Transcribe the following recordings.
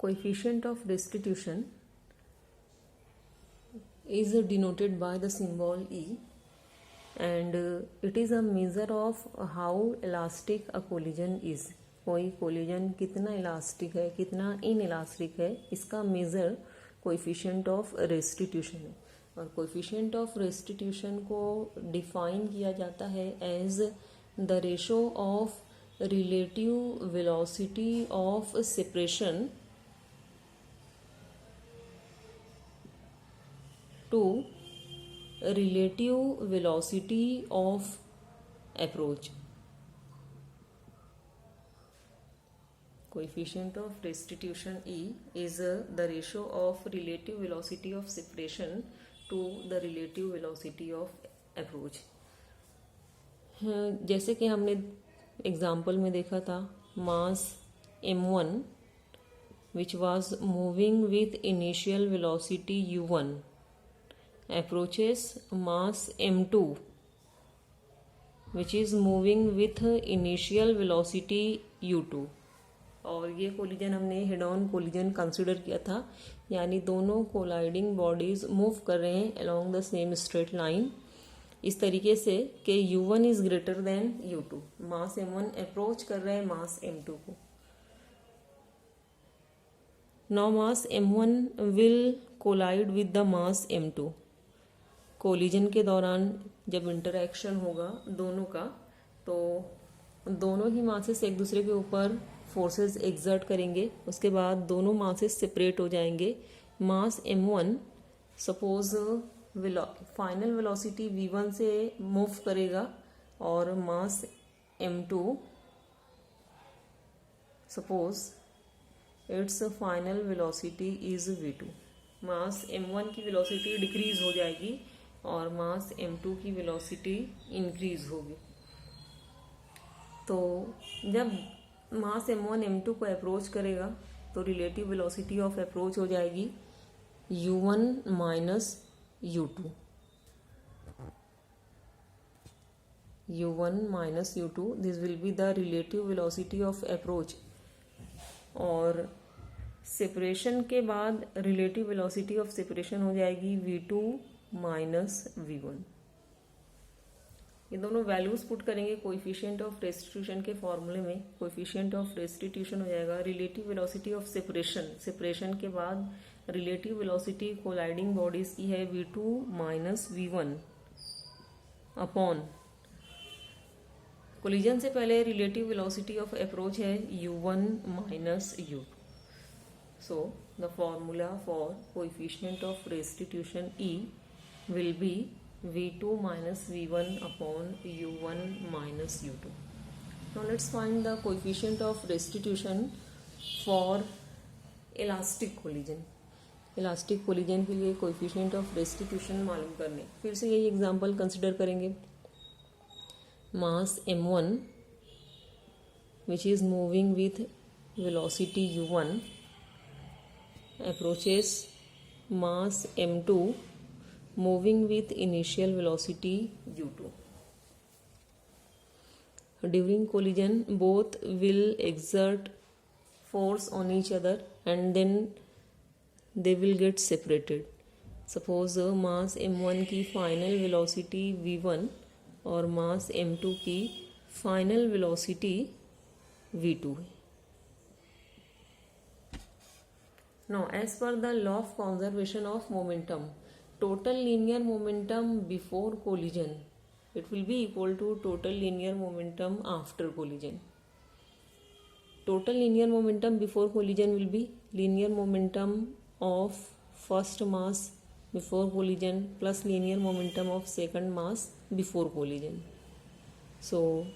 Coefficient of restitution is denoted by the symbol E, and it is a measure of how elastic a collision is. कोई collision कितना elastic है, कितना inelastic है, इसका major coefficient of restitution है. और coefficient of restitution को define किया जाता है as the ratio of relative velocity of separation to relative velocity of approach. Coefficient of restitution E is the ratio of relative velocity of separation to the relative velocity of approach. जैसे कि हमने example में देखा था, मास m1 which was moving with initial velocity u1 approaches mass m2 which is moving with initial velocity u2. और ये collision हमने head on collision consider किया था, यानी दोनों कोलाइडिंग बॉडीज मूव कर रहे हैं along the same straight line इस तरीके से कि u1 is greater than u2. Mass m1 approach कर रहे हैं मास m2 को. Now mass m1 will collide with the mass m2. Collision के दौरान जब इंटरैक्शन होगा दोनों का, तो दोनों ही मासेस एक दूसरे के ऊपर फोर्सेस एक्सर्ट करेंगे. उसके बाद दोनों मासेस सेपरेट हो जाएंगे. मास m1 suppose final velocity v1 से मूव करेगा और मास m2 suppose it's final velocity is v2. Mass m1 की वेलोसिटी डिक्रीज हो जाएगी और मास m2 की वेलोसिटी इंक्रीज होगी. तो जब मास m1 m2 को अप्रोच करेगा तो रिलेटिव वेलोसिटी ऑफ अप्रोच हो जाएगी u1 minus u2. u1 minus u2, this will be the relative velocity of approach. और सेपरेशन के बाद रिलेटिव वेलोसिटी ऑफ सेपरेशन हो जाएगी v2 माइनस v1. ये दोनों वैल्यूज पुट करेंगे कोएफिशिएंट ऑफ रेस्टिट्यूशन के फॉर्मूले में. कोएफिशिएंट ऑफ रेस्टिट्यूशन हो जाएगा रिलेटिव वेलोसिटी ऑफ सेपरेशन के बाद रिलेटिव वेलोसिटी कोलाइडिंग बॉडीज की है v2 minus v1 upon collision से पहले रिलेटिव वेलोसिटी ऑफ अप्रोच है u1 minus u2. So the formula for coefficient of restitution E will be v2 minus v1 upon u1 minus u2. Now let's find the coefficient of restitution for elastic collision. Elastic collision के लिए coefficient of restitution मालूम करने. फिर से यही example consider करेंगे. मास m1 which is moving with velocity u1 approaches mass m2 moving with initial velocity u2. During collision both will exert force on each other and then they will get separated. Suppose mass m1 की final velocity v1 और मास m2 की final velocity v2 है. Now, as per the law of conservation of momentum, total linear momentum before collision, it will be equal to total linear momentum after collision. Total linear momentum before collision will be linear momentum of first mass before collision plus linear momentum of second mass before collision. So,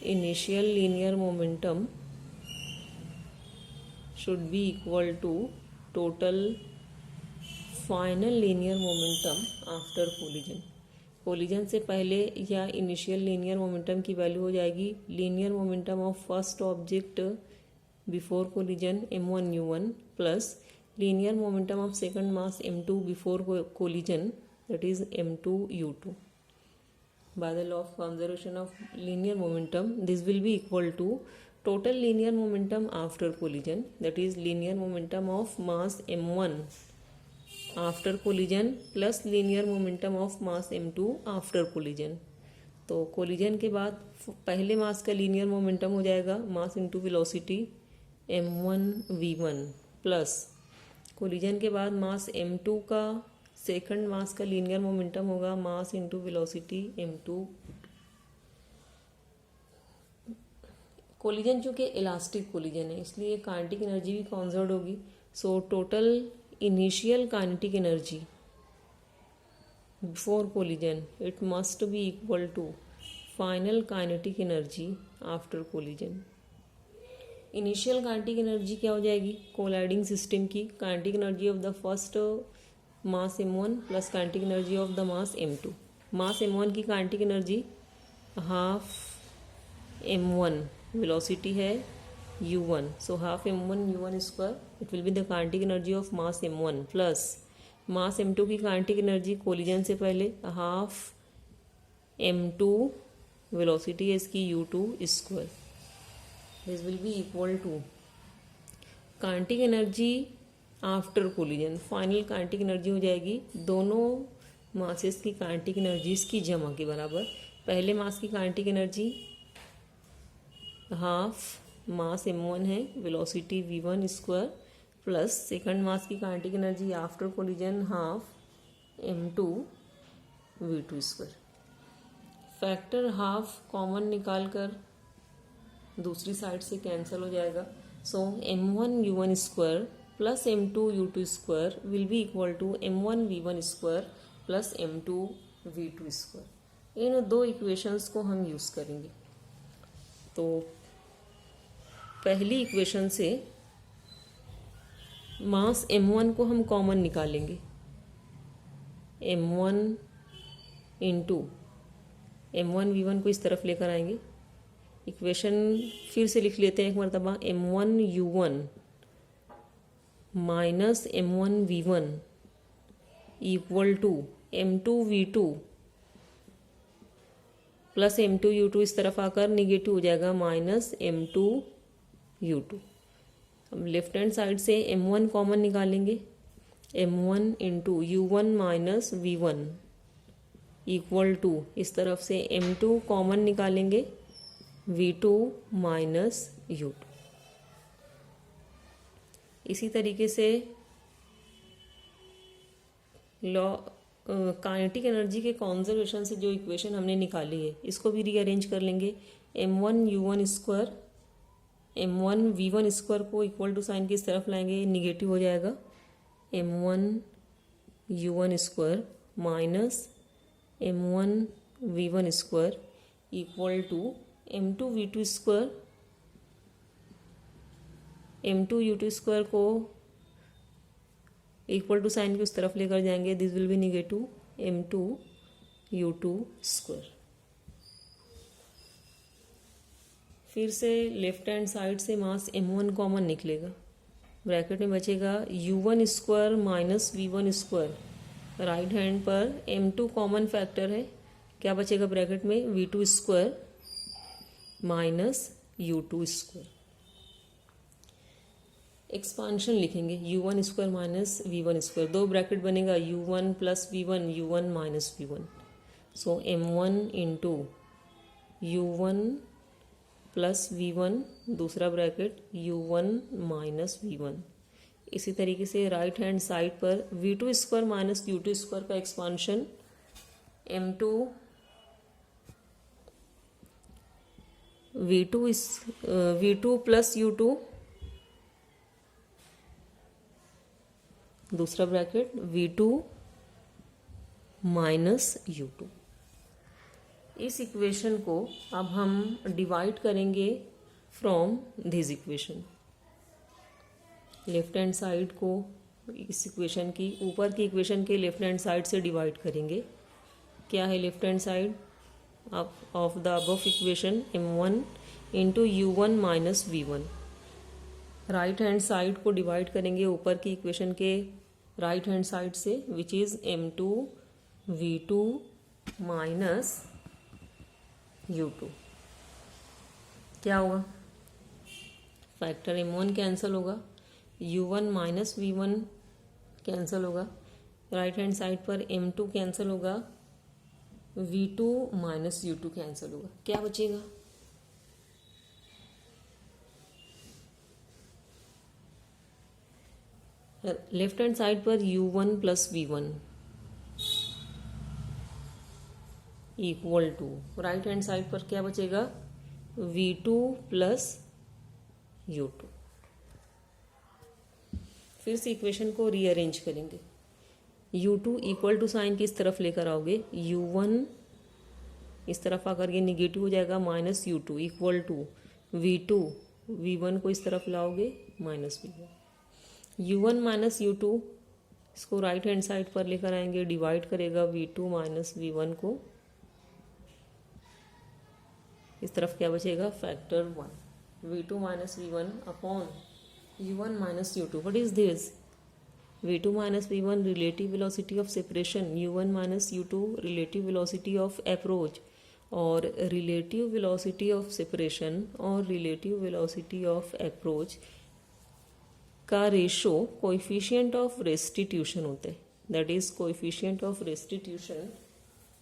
initial linear momentum should be equal to total final linear momentum after collision. Collision से पहले या initial linear momentum की value हो जाएगी linear momentum of first object before collision m1 u1 plus linear momentum of second mass m2 before collision that is m2 u2. By the law of conservation of linear momentum, this will be equal to total linear momentum after collision, that is linear momentum of mass m1 after collision plus linear momentum of mass m2 after collision. तो collision के बाद पहले मास का linear momentum हो जाएगा mass into velocity m1v1 plus collision के बाद मास m2 का सेकंड मास का लीनियर मोमेंटम होगा mass into velocity m2। Collision चूँकि इलास्टिक कोलिजन है इसलिए काइनेटिक एनर्जी भी कॉन्जर्व होगी। So total initial kinetic energy before collision it must be equal to final kinetic energy after collision। Initial kinetic energy क्या हो जाएगी colliding system की kinetic energy of the first mass m1 plus kinetic energy of the mass m2। Mass m1 की kinetic energy half m1 velocity है u1 so half m1 u1 square it will be the kinetic energy of mass m1 plus mass m2 की kinetic energy collision से पहले half m2 velocity है इसकी u2 square this will be equal to kinetic energy after collision. Final kinetic energy हो जाएगी दोनों masses की kinetic energies की जमा के बराबर। पहले मास की kinetic energy half mass m1 है velocity v1 square plus second mass की kinetic energy after collision half m2 v2 square. Factor half common निकाल कर दूसरी साइड से कैंसिल हो जाएगा। So m1 u1 square plus m2 u2 square will be equal to m1 v1 square plus m2 v2 square. इन दो equations को हम यूज़ करेंगे। तो पहली इक्वेशन से मास m1 को हम कॉमन निकालेंगे m1 इंटू m1 v1 को इस तरफ लेकर आएंगे। इक्वेशन फिर से लिख लेते हैं एक मरतबा m1 u1 minus m1 v1 equal to m2 v2 plus m2 u2 इस तरफ आकर निगेटिव हो जाएगा माइनस m2 u2। हम लेफ्ट हैंड साइड से m1 कॉमन निकालेंगे m1 into u1 minus v1 equal to इस तरफ से m2 कॉमन निकालेंगे v2 माइनस u2। इसी तरीके से लॉ काइनेटिक एनर्जी के कॉन्जर्वेशन से जो इक्वेशन हमने निकाली है इसको भी रीअरेंज कर लेंगे। m1 u1 square m1 v1 square को इक्वल टू साइन की इस तरफ लाएंगे निगेटिव हो जाएगा m1 u1 square minus m1 v1 square equal to m2 v2 square m2 u2 square को इक्वल टू साइन की उस तरफ लेकर जाएंगे this will be negative m2 u2 square. फिर से लेफ्ट हैंड साइड से मास m1 कॉमन निकलेगा ब्रैकेट में बचेगा u1 square minus v1 square. Right hand पर m2 कॉमन फैक्टर है क्या बचेगा ब्रैकेट में v2 square minus u2 square. Expansion लिखेंगे u1 square minus v1 square दो ब्रैकेट बनेगा u1 plus v1 u1 minus v1। सो m1 into u1 plus v1 दूसरा bracket u1 minus v1। इसी तरीके से राइट हैंड साइड पर v2 square minus u2 square का expansion m2 v2 plus u2 दूसरा bracket v2 minus u2। इस equation को अब हम डिवाइड करेंगे from this equation. Left hand side को इस इक्वेशन की ऊपर की इक्वेशन के लेफ्ट हैंड साइड से डिवाइड करेंगे। क्या है left hand side of the above equation m1 into u1 minus v1। Right hand side को डिवाइड करेंगे ऊपर की इक्वेशन के राइट हैंड साइड से which is m2 v2 minus u2। क्या होगा फैक्टर m1 कैंसिल होगा, u1 माइनस v1 कैंसिल होगा, राइट हैंड साइड पर m2 कैंसिल होगा, v2 माइनस u2 कैंसिल होगा, क्या बचेगा? लेफ्ट हैंड साइड पर u1 plus v1 equal to, right hand side पर क्या बचेगा? v2 plus u2। फिर से इक्वेशन को रीअरेंज करेंगे। u2 इक्वल टू साइन किस तरफ लेकर आओगे? u1 इस तरफ आकर ये निगेटिव हो जाएगा, minus u2 equal to v2, v1 को इस तरफ लाओगे minus v1। u1 minus u2 इसको राइट हैंड साइड पर लेकर आएंगे, डिवाइड करेगा v2 माइनस v1 को, इस तरफ क्या बचेगा? Factor 1, v2 minus v1 upon u1 minus u2। What is this? v2 minus v1 relative velocity of separation, u1 minus u2 relative velocity of approach, और रिलेटिव वेलोसिटी ऑफ सेपरेशन और relative velocity of approach का ratio coefficient of restitution होता है। That is coefficient of restitution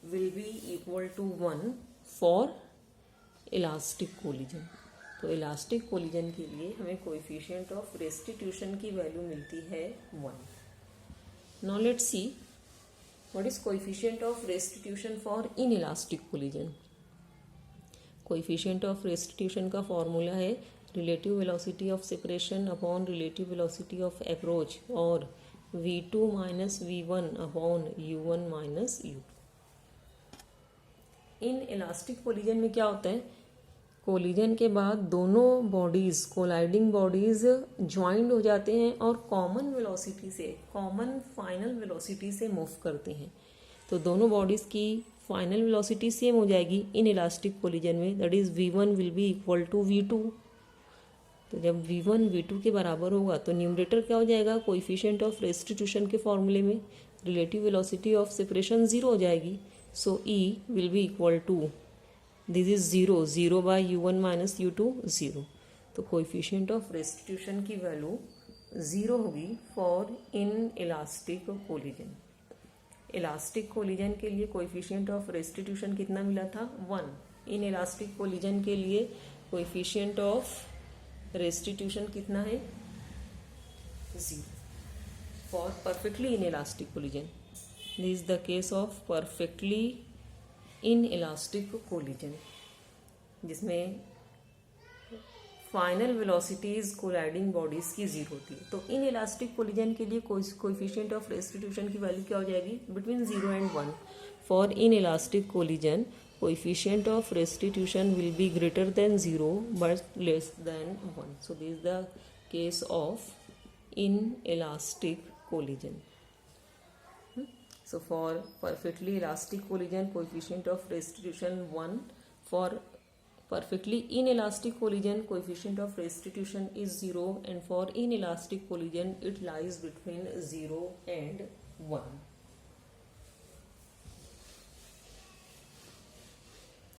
will be equal to 1 for elastic collision. तो elastic collision के लिए हमें coefficient of restitution की वैल्यू मिलती है 1। Now let's see what is coefficient of restitution for inelastic collision. Coefficient of restitution का formula है relative velocity of separation upon relative velocity of approach, और v2 minus v1 upon u1 minus u2। In elastic collision में क्या होता है? Collision के बाद दोनों बॉडीज, कोलाइडिंग बॉडीज ज्वाइंट हो जाते हैं और कॉमन वेलोसिटी से, कॉमन फाइनल वेलोसिटी से मूव करते हैं। तो दोनों बॉडीज की फाइनल वेलोसिटी सेम हो जाएगी इन इलास्टिक कोलिजन में, that is v1 will be equal to v2। तो जब v1 v2 के बराबर होगा तो न्यूमरेटर क्या हो जाएगा? कोएफिशिएंट ऑफ रेस्टिट्यूशन के फॉर्मूले में रिलेटिव वेलोसिटी ऑफ सेपरेशन 0 हो जाएगी। So E will be equal to, this is 0 by u1 minus u2 0। तो कोएफिशिएंट ऑफ रेस्टिट्यूशन की वैल्यू 0 होगी for inelastic collision. Elastic collision के लिए कोएफिशिएंट ऑफ रेस्टिट्यूशन कितना मिला था? 1। इन इलास्टिक कोलिजन के लिए कोएफिशिएंट ऑफ रेस्टिट्यूशन कितना है? 0 for perfectly in elastic collision. This is the case of perfectly in elastic collision, जिसमें फाइनल वेलोसिटीज कोलाइडिंग बॉडीज की 0 होती है। तो इन इलास्टिक कोलिजन के लिए कोएफिशिएंट ऑफ रेस्टिट्यूशन की वैल्यू क्या हो जाएगी? Between 0 and 1। For inelastic collision coefficient of restitution will be greater than 0 but less than 1। So this is the case of in elastic collision. So for perfectly elastic collision, coefficient of restitution 1. For perfectly inelastic collision, coefficient of restitution is 0, and for inelastic collision it lies between 0 and 1.